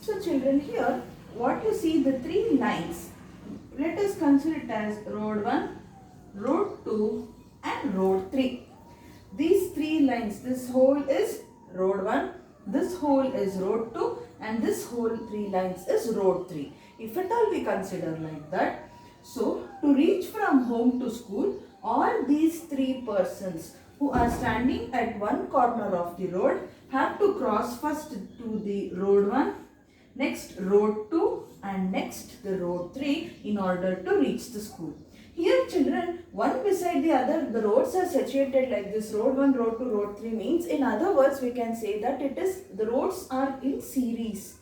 So children, here what you see, the three lines, let us consider it as road 1, road 2 and road 3. These three lines, this whole is road 1, this whole is road 2 and this whole three lines is road 3. If at all we consider like that, so to reach from home to school, all these three persons who are standing at one corner of the road have to cross first to the road 1, next road 2 and next the road 3 in order to reach the school. Here children, one beside the other, the roads are situated like this, road 1, road 2, road 3 means, in other words we can say that it is, the roads are in series.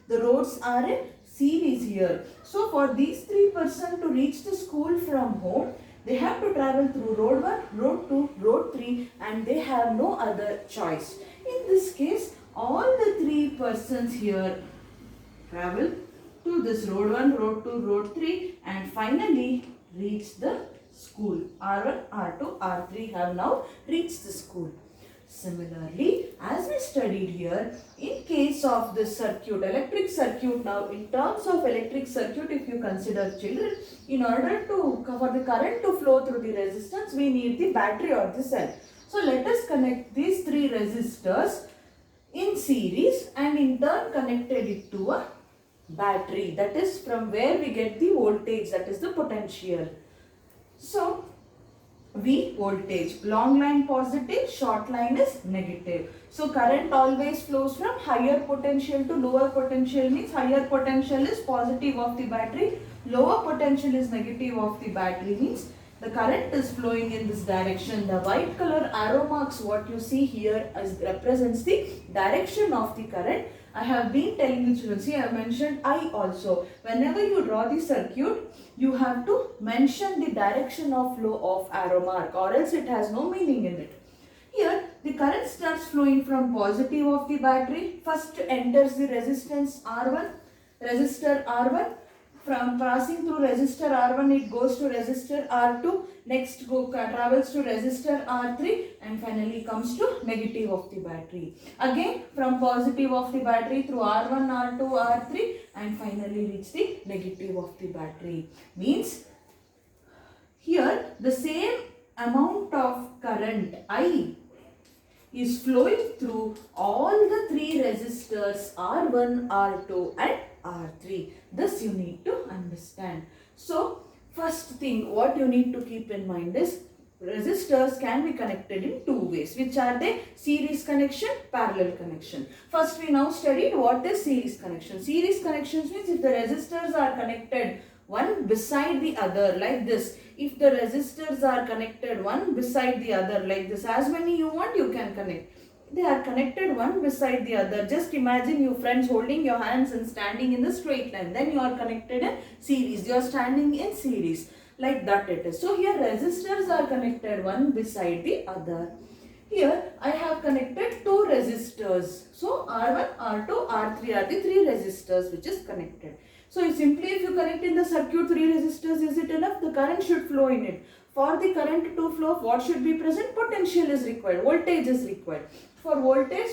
The roads are in series here. So for these three persons to reach the school from home, they have to travel through road 1, road 2, road 3 and they have no other choice. In this case, all the three persons here travel to this road 1, road 2, road 3 and finally reach the school. R1, R2, R3 have now reached the school. Similarly, as we studied here, in case of this circuit, electric circuit, now in terms of electric circuit, if you consider children, in order to for the current to flow through the resistance, we need the battery or the cell. So let us connect these three resistors in series and in turn connected it to a battery, that is from where we get the voltage, that is the potential. So V voltage, long line positive, short line is negative. So current always flows from higher potential to lower potential, means higher potential is positive of the battery, lower potential is negative of the battery, means the current is flowing in this direction. The white color arrow marks what you see here as represents the direction of the current. I have been telling you children, see I have mentioned I also. Whenever you draw the circuit, you have to mention the direction of flow of arrow mark or else it has no meaning in it. Here the current starts flowing from positive of the battery. First enters the resistance R1, resistor R1. From passing through resistor R1, it goes to resistor R2, next travels to resistor R3 and finally comes to negative of the battery. Again from positive of the battery through R1, R2, R3 and finally reach the negative of the battery. Means here the same amount of current I is flowing through all the three resistors R1, R2 and R3. This you need to understand. So first thing what you need to keep in mind is resistors can be connected in two ways. Which are they? Series connection, parallel connection. First we now studied what is series connection. Series connections means if the resistors are connected one beside the other like this. If the resistors are connected one beside the other like this, as many you want you can connect. They are connected one beside the other. Just imagine you friends holding your hands and standing in the straight line. Then you are connected in series. You are standing in series. Like that it is. So here resistors are connected one beside the other. Here I have connected two resistors. So R1, R2, R3 are the three resistors which is connected. So simply if you connect in the circuit three resistors, is it enough? The current should flow in it. For the current to flow, what should be present? Potential is required. Voltage is required. For voltage,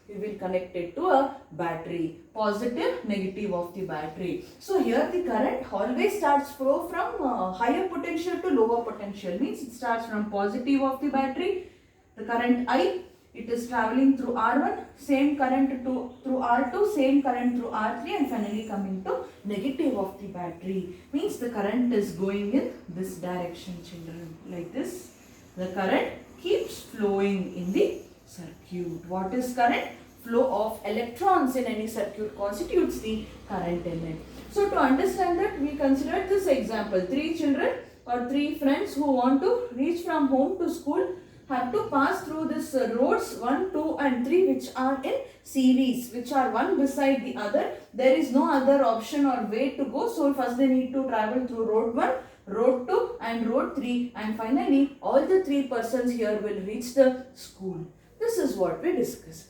we will connect it to a battery. Positive, negative of the battery. So here the current always starts flow from higher potential to lower potential. Means it starts from positive of the battery. The current I, it is traveling through R1, same current through R2, same current through R3 and finally coming to negative of the battery. Means the current is going in this direction children. Like this, the current keeps flowing in the circuit. What is current? Flow of electrons in any circuit constitutes the current in it. So to understand that, we considered this example. Three children or three friends who want to reach from home to school have to pass through this roads 1, 2 and 3 which are in series, which are one beside the other. There is no other option or way to go. So first they need to travel through road 1, road 2 and road 3 and finally all the three persons here will reach the school. This is what we discussed.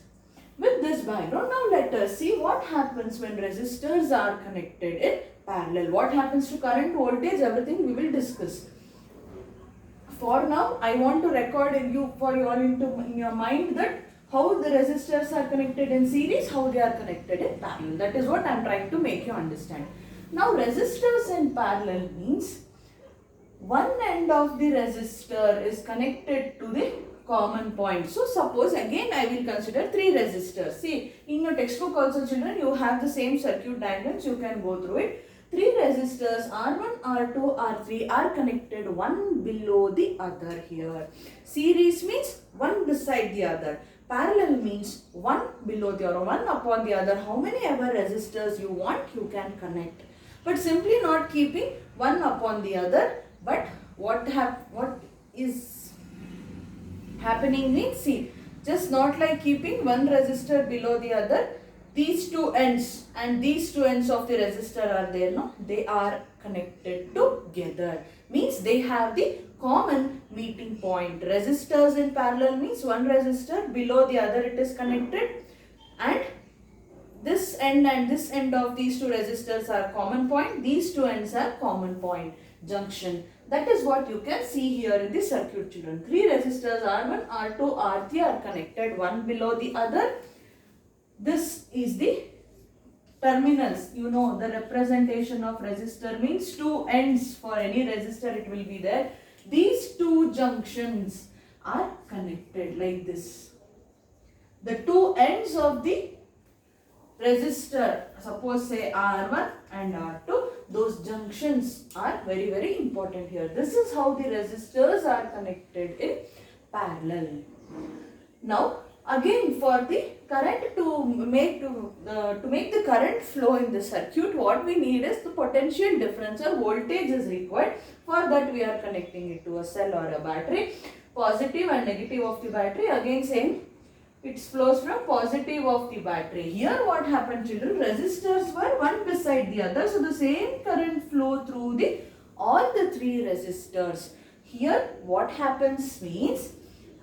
With this background, now let us see what happens when resistors are connected in parallel. What happens to current, voltage, everything we will discuss. For now, I want to record in your mind that how the resistors are connected in series, how they are connected in parallel. That is what I am trying to make you understand. Now resistors in parallel means one end of the resistor is connected to the common point. So suppose again I will consider three resistors. See, in your textbook also children, you have the same circuit diagrams, you can go through it. Three resistors R1, R2, R3 are connected one below the other here. Series means one beside the other. Parallel means one below the other, one upon the other. How many ever resistors you want, you can connect. But simply not keeping one upon the other. But what is happening means, see, just not like keeping one resistor below the other. These two ends and these two ends of the resistor are there, no? They are connected together. Means they have the common meeting point. Resistors in parallel means one resistor below the other it is connected, and this end and this end of these two resistors are common point. These two ends are common point junction. That is what you can see here in the circuit children. Three resistors R1, R2, R3 are connected one below the other. This is the terminals. You know the representation of resistor means two ends. For any resistor it will be there. These two junctions are connected like this. The two ends of the resistor, suppose say R1 and R2, those junctions are very, very important here. This is how the resistors are connected in parallel. Now again, for the current to make the current flow in the circuit, what we need is the potential difference or voltage is required. For that we are connecting it to a cell or a battery. Positive and negative of the battery, again same, it flows from positive of the battery. Here what happened children, resistors were one beside the other, so the same current flow through the all the three resistors. Here what happens means,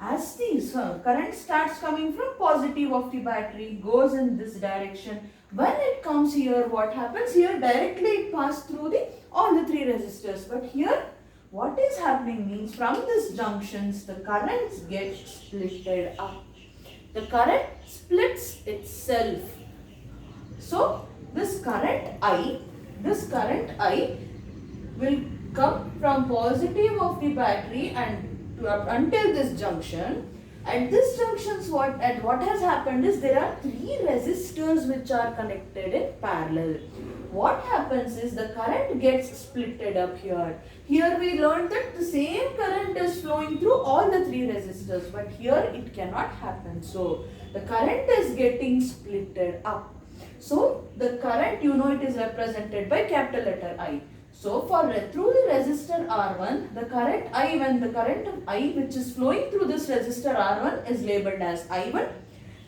as the current starts coming from positive of the battery, goes in this direction. When it comes here, what happens? Here directly it passes through the all the three resistors. But here what is happening means, from this junctions the currents get splitted up. The current splits itself. So this current I will come from positive of the battery and until this junction. At this junctions what has happened is, there are three resistors which are connected in parallel. What happens is the current gets splitted up here. Here we learned that the same current is flowing through all the three resistors, but here it cannot happen. So the current is getting splitted up. So the current, you know, it is represented by capital letter I. So through the resistor R1, the current I, when the current I which is flowing through this resistor R1 is labeled as I1.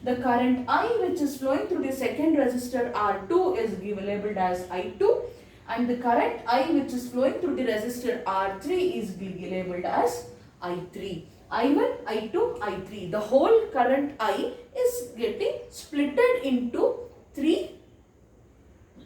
The current I which is flowing through the second resistor R2 is labeled as I2. And the current I which is flowing through the resistor R3 is labeled as I3. I1, I2, I3. The whole current I is getting splitted into three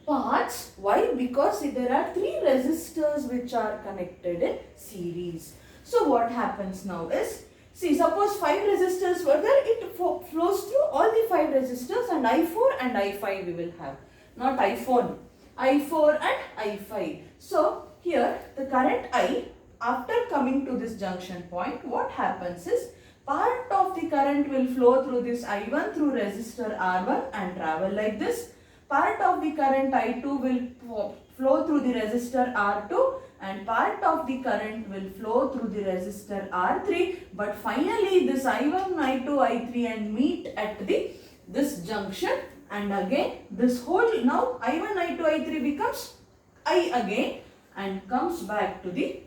parts. Why? Because there are three resistors which are connected in series. So what happens now is, see, suppose 5 resistors were there, it flows through all the 5 resistors, and I4 and I5 we will have, not iPhone, I4 and I5. So here the current I, after coming to this junction point, what happens is, part of the current will flow through this I1 through resistor R1 and travel like this. Part of the current I2 will flow through the resistor R2, and part of the current will flow through the resistor R3. But finally this I1, I2, I3 and meet at this junction, and again this whole, now I1, I2, I3 becomes I again and comes back to the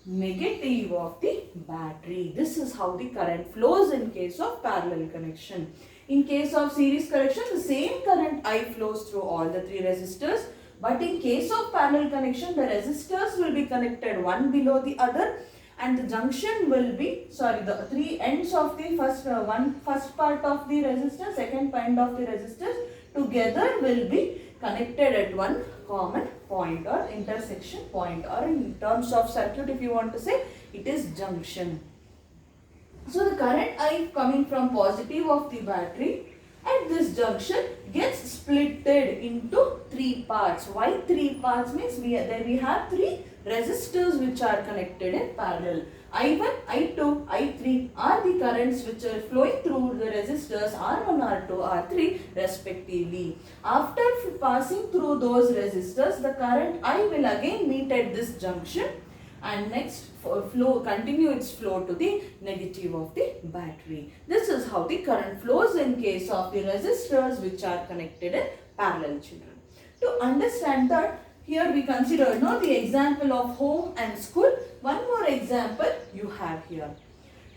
negative of the battery. This is how the current flows in case of parallel connection. In case of series connection, the same current I flows through all the three resistors. But in case of parallel connection, the resistors will be connected one below the other, and the junction will be, the three ends of the first part of the resistor, second end of the resistors together will be connected at one common point or intersection point, or in terms of circuit if you want to say, it is junction. So the current I coming from positive of the battery at this junction gets splitted into three parts. Why three parts means there we have three resistors which are connected in parallel. I1, I2, I3 are the currents which are flowing through the resistors R1, R2, R3 respectively. After passing through those resistors, the current I will again meet at this junction and next continue its flow to the negative of the battery. This is how the current flows in case of the resistors which are connected in parallel, children. To understand that, here we consider the example of home and school. One more example you have here.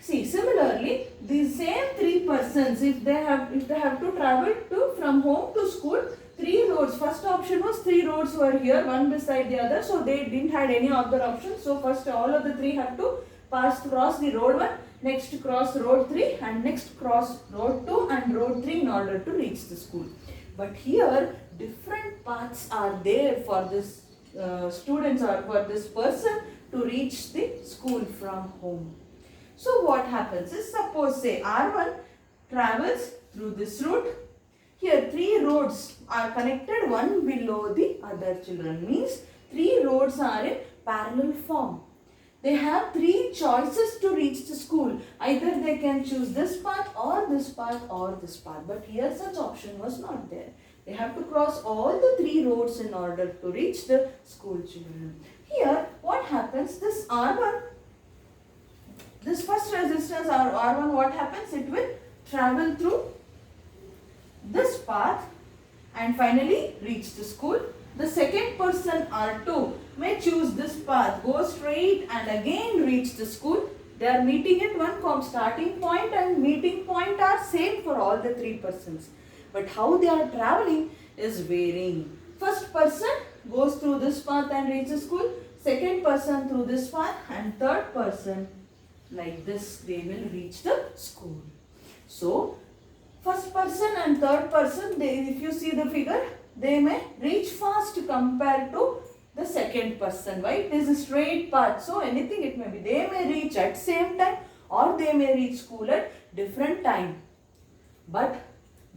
See, similarly, these same three persons, if they have to travel from home to school, three roads. First option was three roads were here, one beside the other. So they didn't have any other option. So first all of the three have to cross the road 1, next cross road 3, and next cross road 2 and road 3 in order to reach the school. But here different paths are there for this students or for this person to reach the school from home. So what happens is, suppose say R1 travels through this route. Here three roads are connected one below the other, children. Means three roads are in parallel form. They have three choices to reach the school. Either they can choose this path or this path or this path. But here such option was not there. They have to cross all the three roads in order to reach the school, children. Here what happens, this R1, this first resistance R1, what happens? It will travel through this path and finally reach the school. The second person R2 may choose this path, go straight and again reach the school. They are meeting at one starting point and meeting point are same for all the three persons. But how they are traveling is varying. First person goes through this path and reaches school. Second person through this path and third person like this, they will reach the school. So first person and third person, if you see the figure, they may reach fast compared to the second person. Why? It is a straight path. So anything it may be. They may reach at same time or they may reach school at different time. But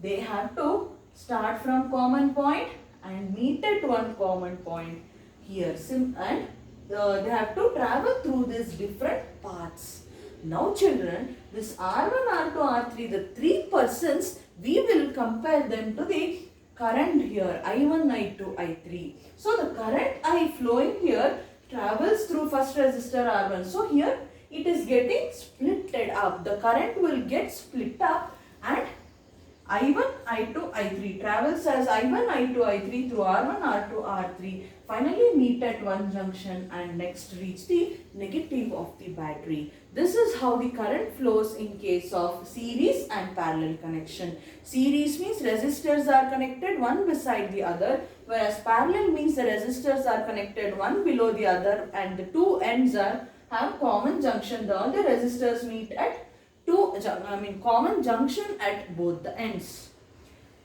they have to start from common point and meet at one common point here. And they have to travel through these different paths. Now children, this R1, R2, R3, the three persons, we will compare them to the current here, I1, I2, I3. So the current I flowing here travels through first resistor R1. So here it is getting splitted up. The current will get split up and I1, I2, I3 travels as I1, I2, I3 through R1, R2, R3. Finally meet at one junction and next reach the negative of the battery. This is how the current flows in case of series and parallel connection. Series means resistors are connected one beside the other, whereas parallel means the resistors are connected one below the other and the two ends have common junction. All the resistors meet at common junction at both the ends.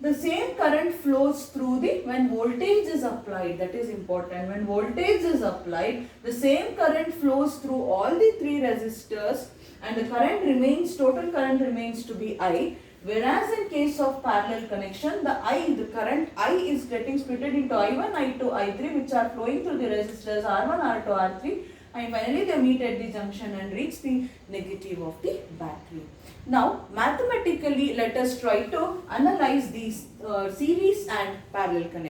The same current flows through when voltage is applied. That is important. When voltage is applied, the same current flows through all the three resistors and the total current remains to be I. Whereas in case of parallel connection, the current I is getting split into I1, I2, I3 which are flowing through the resistors R1, R2, R3. And finally they meet at the junction and reach the negative of the battery. Now mathematically let us try to analyze these series and parallel connections.